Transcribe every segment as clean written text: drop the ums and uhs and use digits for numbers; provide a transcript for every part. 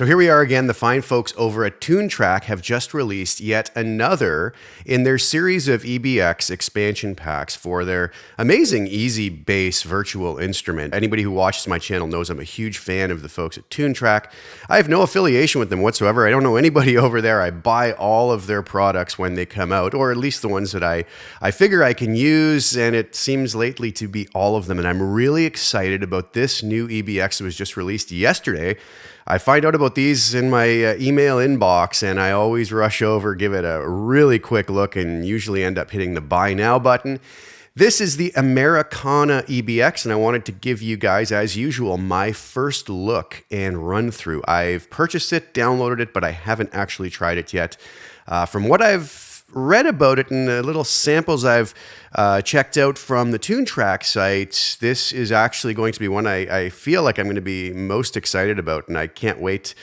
So here we are again. The fine folks over at Toontrack have just released yet another in their series of EBX expansion packs for their amazing EZBass virtual instrument. Anybody who watches my channel knows I'm a huge fan of the folks at Toontrack. I have no affiliation with them whatsoever. I don't know anybody over there. I buy all of their products when they come out, or at least the ones that I figure I can use, and it seems lately to be all of them. And I'm really excited about this new EBX that was just released yesterday. I find out about these in my email inbox, and I always rush over, give it a really quick look, and usually end up hitting the Buy Now button. This is the Americana EBX, and I wanted to give you guys, as usual, my first look and run through. I've purchased it, downloaded it, but I haven't actually tried it yet. From what I've read about it and the little samples I've checked out from the Toontrack site, this is actually going to be one I feel like I'm going to be most excited about, and I can't wait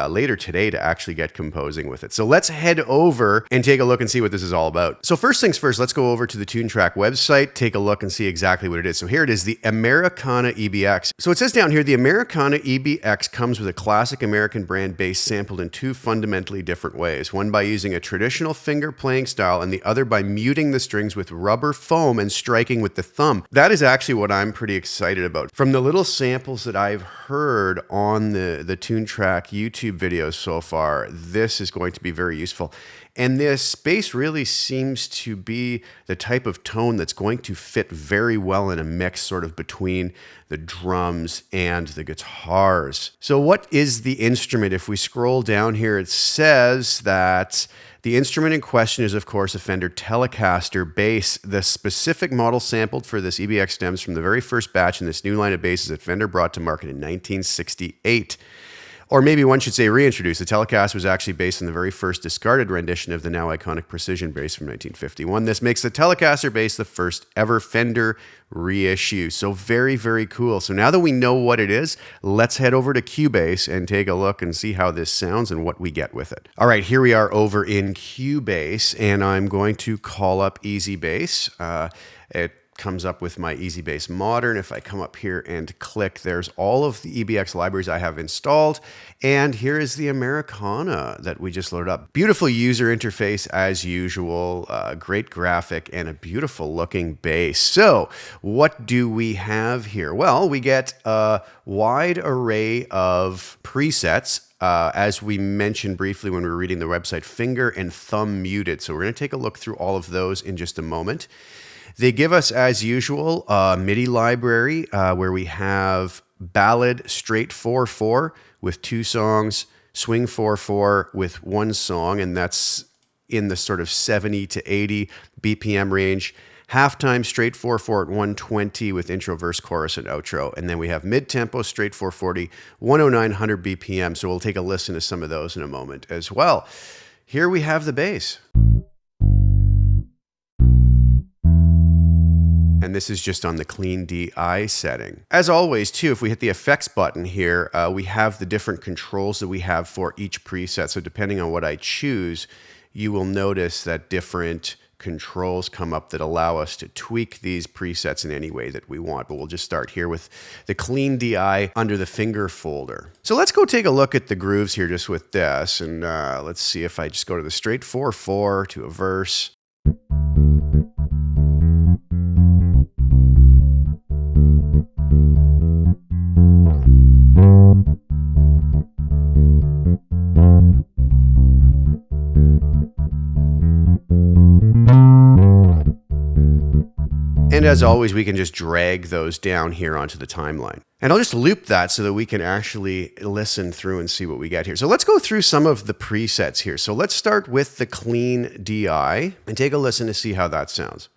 later today to actually get composing with it. So let's head over and take a look and see what this is all about. So first things first, let's go over to the Toontrack website, take a look and see exactly what it is. So here it is, the Americana EBX. So it says down here, the Americana EBX comes with a classic American brand bass sampled in two fundamentally different ways. One by using a traditional finger playing style, and the other by muting the strings with rubber foam and striking with the thumb. That is actually what I'm pretty excited about. From the little samples that I've heard on the Toontrack YouTube videos so far, this is going to be very useful. And this bass really seems to be the type of tone that's going to fit very well in a mix sort of between the drums and the guitars. So what is the instrument? If we scroll down here, it says that the instrument in question is, of course, a Fender Telecaster bass. The specific model sampled for this EBX stems from the very first batch in this new line of basses that Fender brought to market in 1968. Or maybe one should say reintroduced. The Telecaster was actually based on the very first discarded rendition of the now iconic Precision bass from 1951. This makes the Telecaster bass the first ever Fender reissue. So very, very cool. So now that we know what it is, let's head over to Cubase and take a look and see how this sounds and what we get with it. All right, here we are over in Cubase, and I'm going to call up EZBass. It comes up with my EZBass Modern. If I come up here and click, there's all of the EBX libraries I have installed. And here is the Americana that we just loaded up. Beautiful user interface as usual, great graphic, and a beautiful looking bass. So what do we have here? Well, we get a wide array of presets. As we mentioned briefly when we were reading the website, finger and thumb muted. So we're going to take a look through all of those in just a moment. They give us, as usual, a MIDI library where we have ballad straight 4/4 with 2 songs, swing 4/4 with 1 song, and that's in the sort of 70 to 80 BPM range. Halftime straight 4/4 at 120 with intro, verse, chorus, and outro. And then we have mid-tempo straight 440, 109, 100 BPM. So we'll take a listen to some of those in a moment as well. Here we have the bass. And this is just on the clean DI setting. As always, too, if we hit the effects button here, we have the different controls that we have for each preset. So depending on what I choose, you will notice that different controls come up that allow us to tweak these presets in any way that we want. But we'll just start here with the clean DI under the finger folder. So let's go take a look at the grooves here just with this. And let's see if I just go to the straight 4/4 to a verse. And as always, we can just drag those down here onto the timeline. And I'll just loop that so that we can actually listen through and see what we get here. So let's go through some of the presets here. So let's start with the clean DI and take a listen to see how that sounds.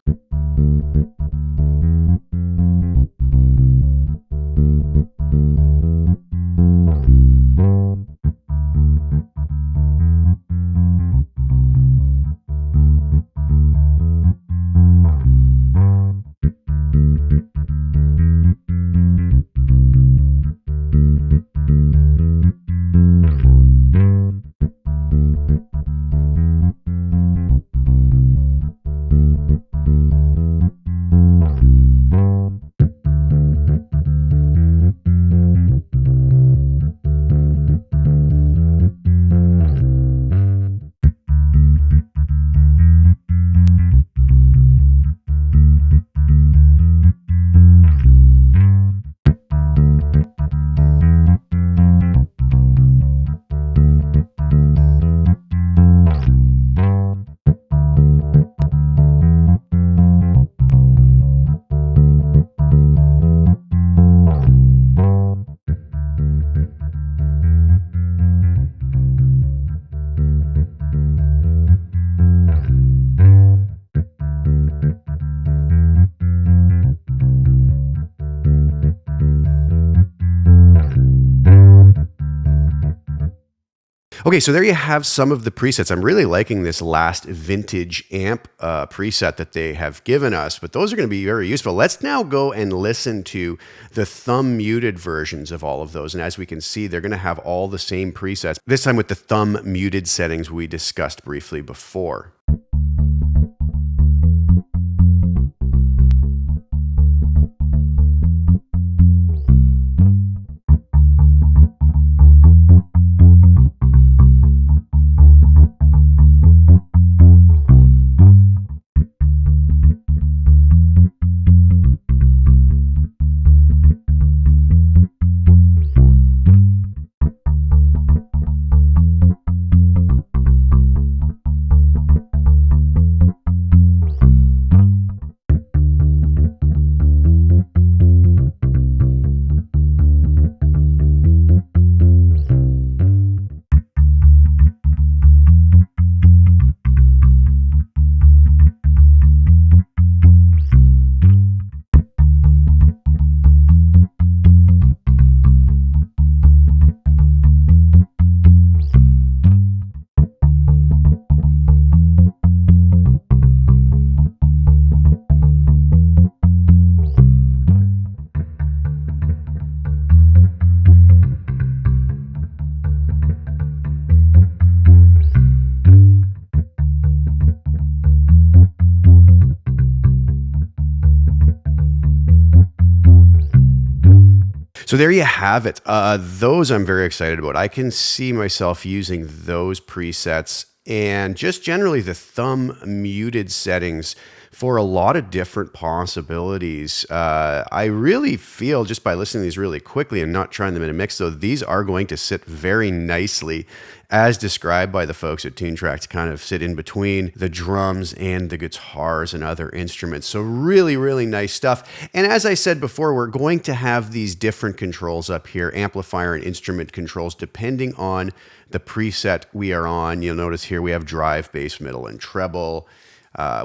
Okay, so there you have some of the presets. I'm really liking this last vintage amp preset that they have given us, but those are going to be very useful. Let's now go and listen to the thumb muted versions of all of those. And as we can see, they're going to have all the same presets, this time with the thumb muted settings we discussed briefly before. So there you have it. Those I'm very excited about. I can see myself using those presets and just generally the thumb muted settings for a lot of different possibilities. I really feel just by listening to these really quickly and not trying them in a mix, though, these are going to sit very nicely as described by the folks at Toontrack to kind of sit in between the drums and the guitars and other instruments. So really, really nice stuff. And as I said before, we're going to have these different controls up here, amplifier and instrument controls, depending on the preset we are on. You'll notice here we have drive, bass, middle, and treble.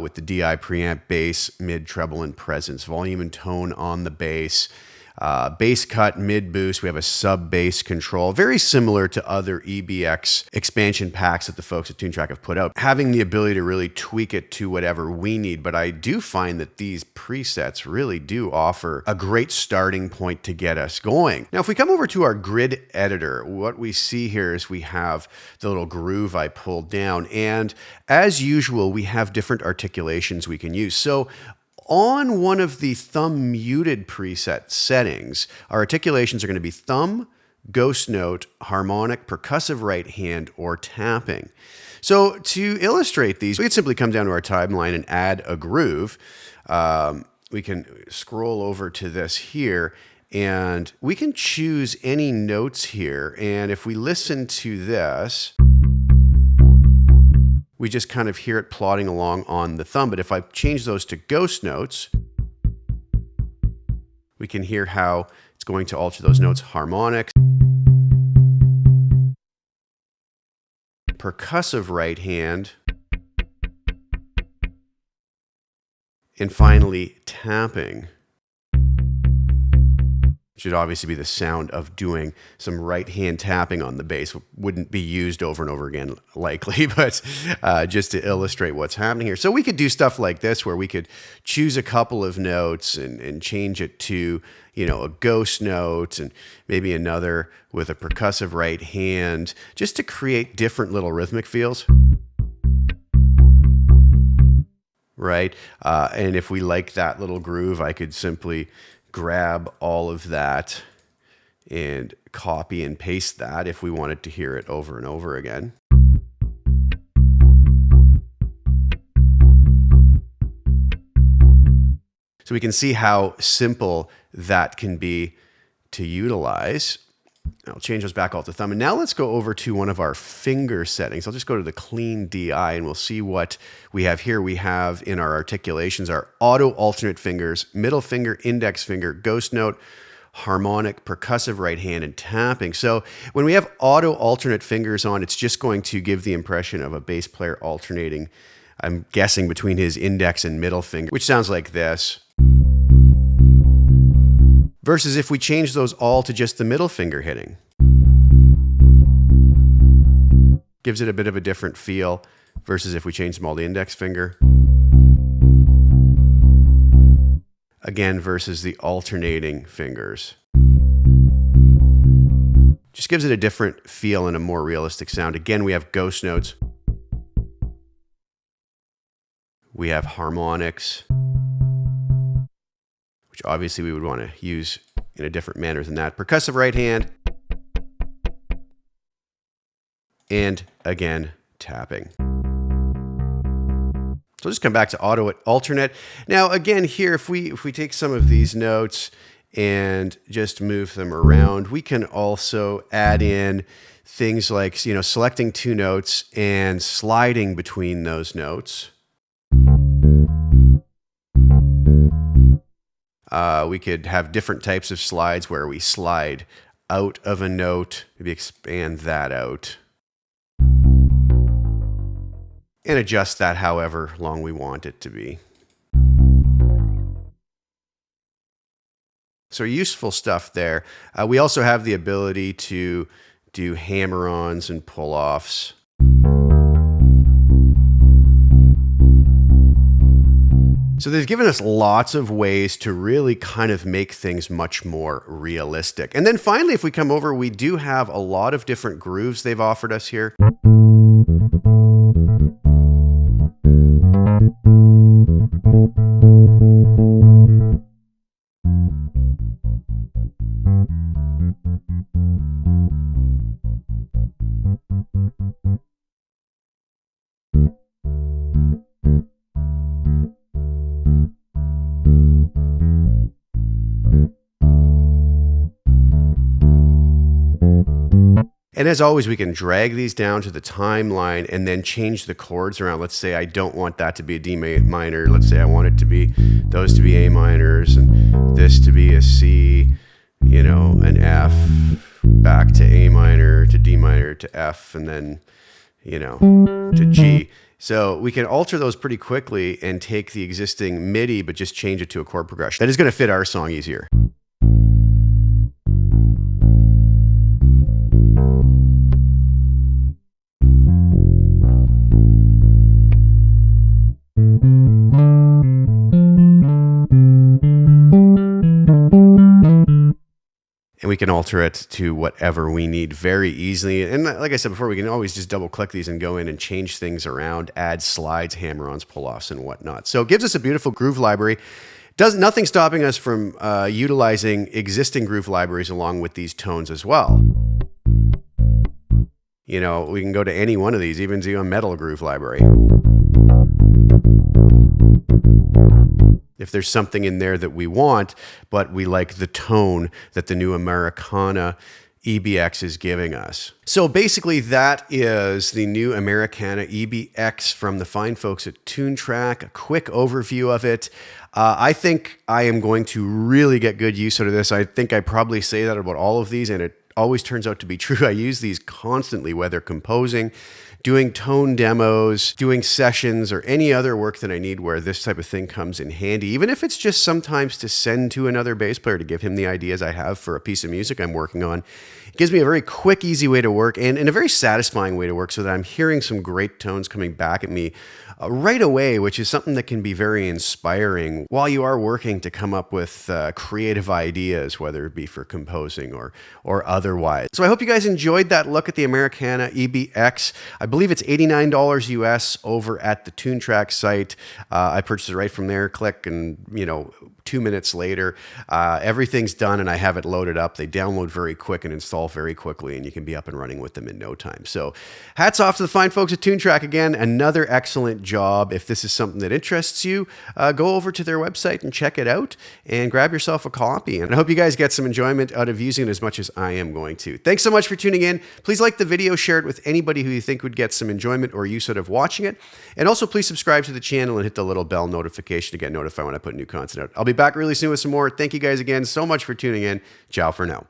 With the DI preamp, bass, mid, treble, and presence, volume and tone on the bass, bass cut, mid boost. We have a sub bass control, very similar to other EBX expansion packs that the folks at Toontrack have put out, having the ability to really tweak it to whatever we need. But I do find that these presets really do offer a great starting point to get us going. Now, if we come over to our grid editor, what we see here is we have the little groove I pulled down. And as usual, we have different articulations we can use. So on one of the thumb muted preset settings, our articulations are going to be thumb, ghost note, harmonic, percussive right hand, or tapping. So to illustrate these, we can simply come down to our timeline and add a groove. We can scroll over to this here, and we can choose any notes here. And if we listen to this, we just kind of hear it plodding along on the thumb. But if I change those to ghost notes, we can hear how it's going to alter those notes. Harmonic, percussive right hand, and finally tapping. Should obviously be the sound of doing some right hand tapping on the bass. Wouldn't be used over and over again likely, but just to illustrate what's happening here. So we could do stuff like this where we could choose a couple of notes and change it to, you know, a ghost note and maybe another with a percussive right hand, just to create different little rhythmic feels. Right? And if we like that little groove, I could simply grab all of that and copy and paste that if we wanted to hear it over and over again. So we can see how simple that can be to utilize. I'll change those back all to thumb. And now let's go over to one of our finger settings. I'll just go to the clean DI and we'll see what we have here. We have in our articulations our auto alternate fingers, middle finger, index finger, ghost note, harmonic, percussive right hand, and tapping. So when we have auto alternate fingers on, it's just going to give the impression of a bass player alternating, I'm guessing, between his index and middle finger, which sounds like this. Versus if we change those all to just the middle finger hitting. Gives it a bit of a different feel versus if we change small the index finger. Again, versus the alternating fingers. Just gives it a different feel and a more realistic sound. Again, we have ghost notes. We have harmonics, which obviously we would want to use in a different manner than that. Percussive right hand. And again, tapping. So just come back to auto alternate. Now again here, if we take some of these notes and just move them around, we can also add in things like, you know, selecting two notes and sliding between those notes. We could have different types of slides where we slide out of a note, maybe expand that out, and adjust that however long we want it to be. So useful stuff there. We also have the ability to do hammer-ons and pull-offs. So they've given us lots of ways to really kind of make things much more realistic. And then finally, if we come over, we do have a lot of different grooves they've offered us here. And as always, we can drag these down to the timeline and then change the chords around. Let's say I don't want that to be a D minor. Let's say I want it to be those to be A minors and this to be a C, you know, an F, back to A minor, to D minor, to F, and then, you know, to G. So we can alter those pretty quickly and take the existing MIDI, but just change it to a chord progression. That is going to fit our song easier. And we can alter it to whatever we need very easily. And like I said before, we can always just double click these and go in and change things around, add slides, hammer-ons, pull-offs, and whatnot. So it gives us a beautiful groove library. Nothing stopping us from utilizing existing groove libraries along with these tones as well. You know, we can go to any one of these, even do a metal groove library. If there's something in there that we want, but we like the tone that the new Americana EBX is giving us. So basically that is the new Americana EBX from the fine folks at Toontrack. A quick overview of it. I think I am going to really get good use out of this. I think I probably say that about all of these, and it always turns out to be true. I use these constantly, whether composing, doing tone demos, doing sessions, or any other work that I need where this type of thing comes in handy, even if it's just sometimes to send to another bass player to give him the ideas I have for a piece of music I'm working on. It gives me a very quick, easy way to work and a very satisfying way to work so that I'm hearing some great tones coming back at me right away, which is something that can be very inspiring while you are working to come up with creative ideas, whether it be for composing or otherwise. So I hope you guys enjoyed that look at the Americana EBX. I believe it's $89 US over at the Toontrack site. I purchased it right from there. Click and, you know, 2 minutes later, everything's done and I have it loaded up. They download very quick and install very quickly, and you can be up and running with them in no time. So hats off to the fine folks at Toontrack. Again, another excellent job. If this is something that interests you, go over to their website and check it out and grab yourself a copy. And I hope you guys get some enjoyment out of using it as much as I am going to. Thanks so much for tuning in. Please like the video, share it with anybody who you think would get some enjoyment or use out of watching it. And also please subscribe to the channel and hit the little bell notification to get notified when I put new content out. I'll be back really soon with some more. Thank you guys again so much for tuning in. Ciao for now.